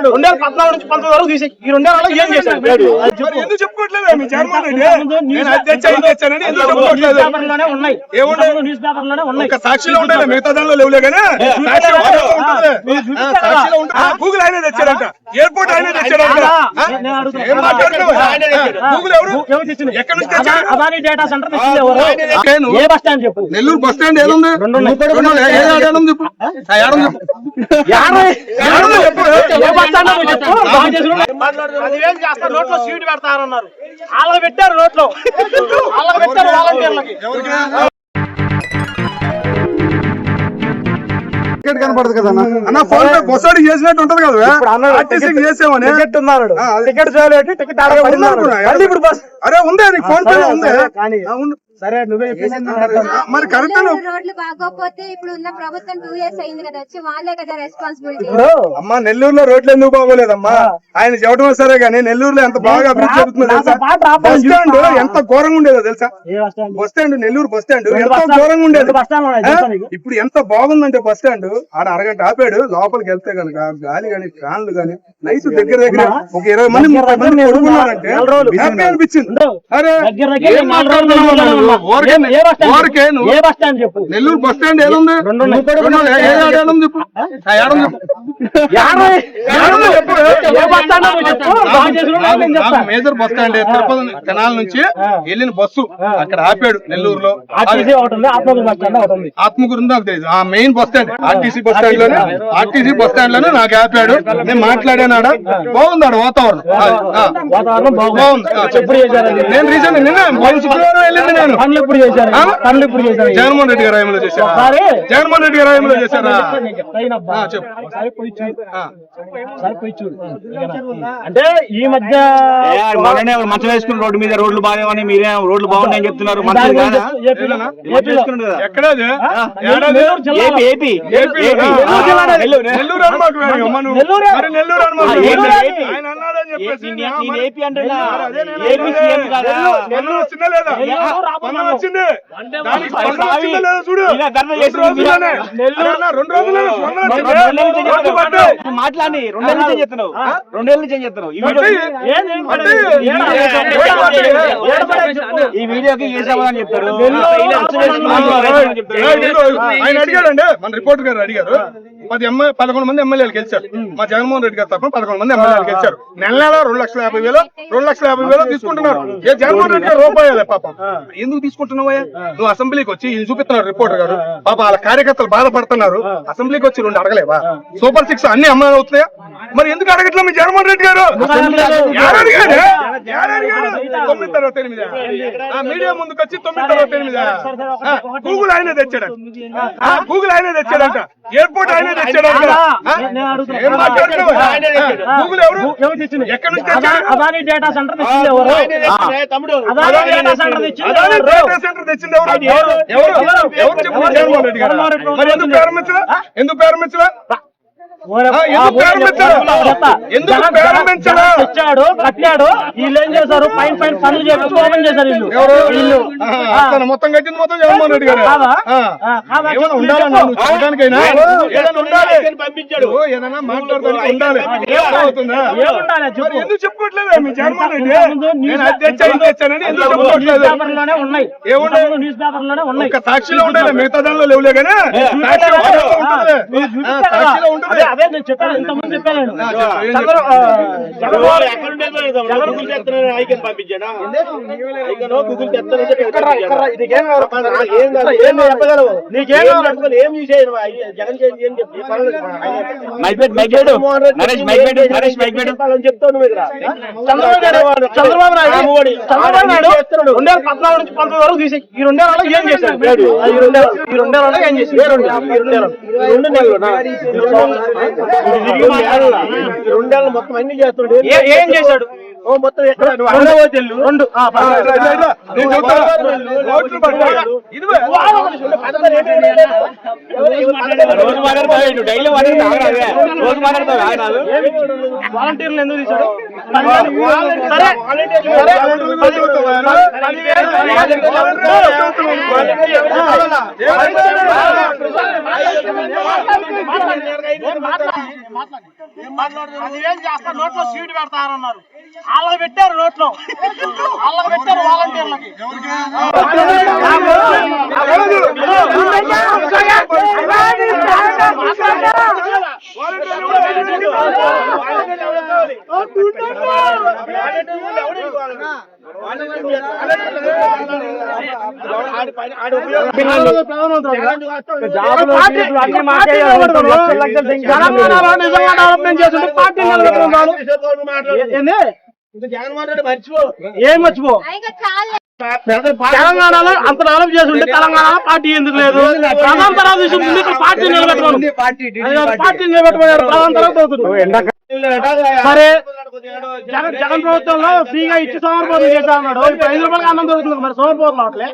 2014 నుంచి 19 వరకు తీసి ఈ 2 ఏళ్ళలో ఏం చేశారు? ఎందుకు చెప్పుకోవట్లేదు? మీ జగన్మోహన్ రెడ్డి సాక్షిలో ఉండాలి, మిగతా దానిలో లేవులే కానీ గూగుల్ ఆయన తెచ్చాడంట, ఎయిర్పోర్ట్ ఆయన తెచ్చాడంట. గూగుల్ ఎవరు ఎక్కడి నుంచి తెచ్చాడు? నెల్లూరు బస్ స్టాండ్ ఏదుంది? నోట్లో సీట్ పెడతారన్నారు, అలా పెట్టారు నోట్లో, అలా పెట్టారు వాలంటీర్లకి. టికెట్ కనపడదు కదా అన్న, ఫోన్ పే బొసాడి చేసినట్టు ఉంటది కదా, చేసామని టికెట్ ఉన్నాడు, టికెట్ చేయలేదు, టికెట్ అరే ఉందే నీకు ఫోన్ పే ఉందే. సరే నువ్వే మరి కరెక్ట్. రోడ్లు బాగోకపోతే ఇప్పుడు ఉన్న ప్రభుత్వం 2 years అయింది కదా వచ్చి, వాళ్ళే కదా రెస్పాన్సిబిలిటీ. అమ్మా నెల్లూరులో రోడ్లు ఎందుకు బాగోలేదమ్మా? ఆయన చెప్పడం సరే గానీ నెల్లూరులో ఎంత బాగా అభివృద్ధి జరుగుతుందో తెలుసా? బస్ స్టాండ్ ఎంత ఘోరంగా ఉండేదో తెలుసా? Bus stand, Nellore bus stand ఎంత ఘోరంగా ఉండేది. ఇప్పుడు ఎంత బాగుందంటే బస్ స్టాండ్, ఆడ అరగంట ఆపాడు, లోపలికి వెళ్తే కనుక గాలి గాని ఫ్యాన్లు గాని నైట్ దగ్గర దగ్గర ఒక 20 మంది 30 మంది పడుకున్నారంటే హ్యాపీ అనిపించింది. అరే నెల్లూరు బస్ స్టాండ్ ఏదుంది? Major bus stand Tirupati canal నుంచి వెళ్ళిన బస్సు అక్కడ ఆపాడు నెల్లూరులో. ఆత్మకూరు నాకు తెలియదు, ఆ main bus stand RTC bus stand లోనే, ఆర్టీసీ బస్ స్టాండ్ లోనే నాకు ఆపాడు. నేను మాట్లాడానాడ, బాగుంది ఆడ వాతావరణం, బాగుంది. నేను రీజన్ శుక్రవారం వెళ్ళింది. నేను జగన్మోహన్ రెడ్డి గారు హయాంలో చేశారు, జగన్మోహన్ రెడ్డి గారు హయాంలో చేశారా? అంటే ఈ మధ్య మంచం వేసుకుని రోడ్డు మీద రోడ్లు బాగానే మీరే రోడ్లు బాగున్నాయని చెప్తున్నారు. మాట్లాడి 2 ఏళ్ళ నుంచి చెప్తున్నావు, 2 ఏళ్ళ నుంచి చెప్తున్నావు. ఈ వీడియోకి ఏ సమాధానం చెప్తారు? ఆయన అడిగాడండి, మన రిపోర్టర్ గారు అడిగారు. 11 మంది ఎమ్మెల్యేలు గెలిచారు, మా జగన్మోహన్ రెడ్డి గారు తప్ప 11 మంది ఎమ్మెల్యేలు గెలిచారు. నెల 2,50,000 తీసుకుంటున్నారు. ఏ జగన్మోహన్ రెడ్డి గారు రూపాయలే పాపం ఎందుకు తీసుకుంటున్నావా? నువ్వు అసెంబ్లీకి వచ్చి ఇది చూపిస్తున్నారు రిపోర్టర్ గారు, పాప వాళ్ళ కార్యకర్తలు బాధపడుతున్నారు. అసెంబ్లీకి వచ్చి 2 అడగలేవా? సూపర్ 6 అన్ని అమలు అవుతున్నాయా? మరి ఎందుకు అడగట్లేదు మీ జగన్మోహన్ రెడ్డి గారు? మీడియా ముందుకు వచ్చి 9/8 గూగుల్ ఆయన తెచ్చాడంట, గూగుల్ ఆయన తెచ్చాడంట, ఎయిర్పోర్ట్ ఆయన తెచ్చాడంట. గూగుల్ ఎవరు ఎక్కడి నుంచి తెచ్చాడు? అదాని డేటా సెంటర్ తెచ్చింది ఎవరు? తెచ్చింది ఎవరు? ఎవరు చెప్పు? జగన్మోహన్ రెడ్డి గారు. మరి ఎందుకు ప్రారంభించలే? ఎందుకు ప్రారంభించలే? తెచ్చాడు, కట్టాడు, వీళ్ళు ఏం చేశారు? పైన పనులు చేసి ఓపెన్ చేశారు. ఇల్లు మొత్తం కట్టింది మొత్తం జగన్మోహన్ రెడ్డి గారు. పంపించాడు, ఏదైనా మాట్లాడుతూ ఉండాలి. ఎందుకు చెప్పుకోవట్లేదు మీ జగన్మోహన్ రెడ్డి? ఉన్నాయి, సాక్షిలో ఉండాలి, మిగతా దానిలో లేవులే కానీ సాక్షిలో ఉంటుంది. అదే నేను చెప్పాను, ఇంతకుముందు చెప్పాను. చంద్రబాబు నాయుడు 2014 నుంచి 19 వరకు తీసి ఈ 2 ఏళ్ళలో ఏం చేశారు? ఈ 2 ఏళ్ళలో ఏం చేశారు? 2 నెలలు మొత్తం అన్ని చేస్తాడు. ఏం చేశాడు? మొత్తం ఎక్కడ 2 వాలంటీర్లు ఎందుకు తీశాడు? సరే 10,000 చేస్తారు నోట్లో సీటు పెడతారన్నారు. వాళ్ళకి పెట్టారు నోట్లో, వాళ్ళకి పెట్టారు వాలంటీర్లకి. నిజంగా డెవలప్మెంట్ చేస్తుంటే పార్టీ ఏం మర్చిపో. తెలంగాణలో అంత డెవలప్ చేస్తుంటే తెలంగాణలో పార్టీ ఎందుకు లేదు? ప్రధాన తర్వాత తీసుకుంటుంది ఇక్కడ పార్టీ నిలబెట్టుకోండి, పార్టీ నిలబెట్టుకున్నారు. ప్రధాన తర్వాత అవుతుంది. సరే జగన్ ప్రభుత్వంలో ఫ్రీగా ఇచ్చి సోమరిపోతులు చేస్తా అన్నాడు. 5 రూపాయలకి అన్నం దొరుకుతుంది, మరి సోమరిపోతులు అవట్లే.